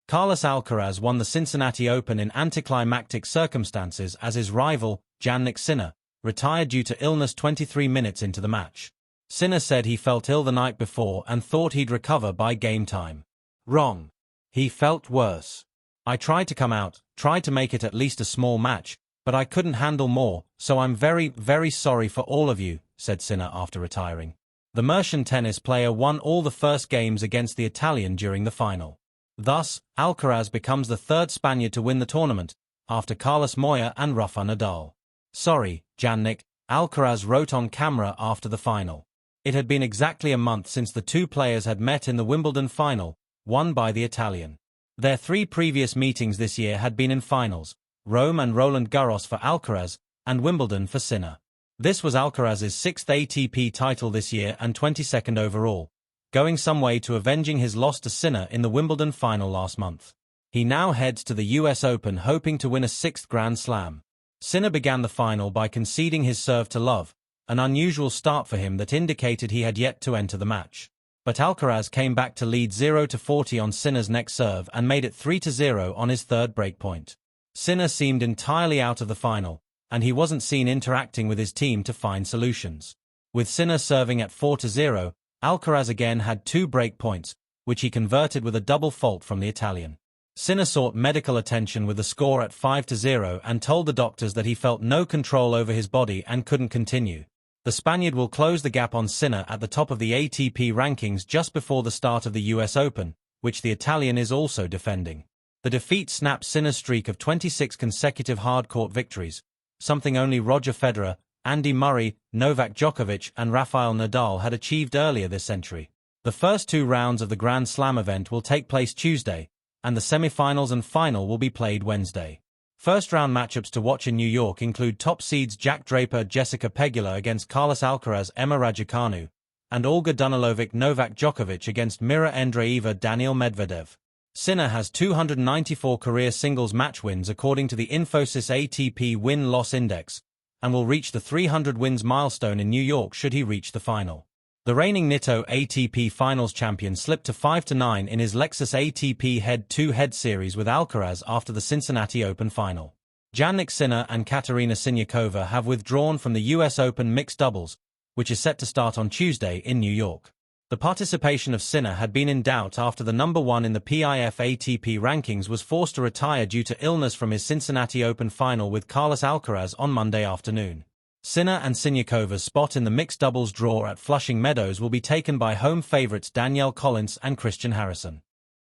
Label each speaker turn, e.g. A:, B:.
A: Carlos Alcaraz won the Cincinnati Open in anticlimactic circumstances as his rival, Jannik Sinner, retired due to illness 23 minutes into the match. Sinner said he felt ill the night before and thought he'd recover by game time. Wrong. He felt worse. I tried to come out, tried to make it at least a small match, but I couldn't handle more, so I'm very, very sorry for all of you, said Sinner after retiring. The Mercian tennis player won all the first games against the Italian during the final. Thus, Alcaraz becomes the third Spaniard to win the tournament, after Carlos Moya and Rafa Nadal. Sorry, Jannik, Alcaraz wrote on camera after the final. It had been exactly a month since the two players had met in the Wimbledon final, won by the Italian. Their three previous meetings this year had been in finals, Rome and Roland Garros for Alcaraz, and Wimbledon for Sinner. This was Alcaraz's 6th ATP title this year and 22nd overall, going some way to avenging his loss to Sinner in the Wimbledon final last month. He now heads to the US Open hoping to win a 6th Grand Slam. Sinner began the final by conceding his serve to Love, an unusual start for him that indicated he had yet to enter the match. But Alcaraz came back to lead 0-40 on Sinner's next serve and made it 3-0 on his third breakpoint. Sinner seemed entirely out of the final, and he wasn't seen interacting with his team to find solutions. With Sinner serving at 4-0, Alcaraz again had 2 breakpoints, which he converted with a double fault from the Italian. Sinner sought medical attention with the score at 5-0 and told the doctors that he felt no control over his body and couldn't continue. The Spaniard will close the gap on Sinner at the top of the ATP rankings just before the start of the US Open, which the Italian is also defending. The defeat snapped Sinner's streak of 26 consecutive hard-court victories, something only Roger Federer, Andy Murray, Novak Djokovic and Rafael Nadal had achieved earlier this century. The first 2 rounds of the Grand Slam event will take place Tuesday, and the semi-finals and final will be played Wednesday. First-round matchups to watch in New York include top seeds Jack Draper, Jessica Pegula against Carlos Alcaraz, Emma Raducanu, and Olga Danilovic, Novak Djokovic against Mira Andreeva, Daniil Medvedev. Sinner has 294 career singles match wins according to the Infosys ATP Win-Loss Index, and will reach the 300 wins milestone in New York should he reach the final. The reigning Nitto ATP Finals champion slipped to 5-9 in his Lexus ATP Head-to-Head series with Alcaraz after the Cincinnati Open final. Jannik Sinner and Katerina Siniakova have withdrawn from the US Open mixed doubles, which is set to start on Tuesday in New York. The participation of Sinner had been in doubt after the number 1 in the PIF ATP rankings was forced to retire due to illness from his Cincinnati Open final with Carlos Alcaraz on Monday afternoon. Sinner and Siniakova's spot in the mixed doubles draw at Flushing Meadows will be taken by home favorites Danielle Collins and Christian Harrison.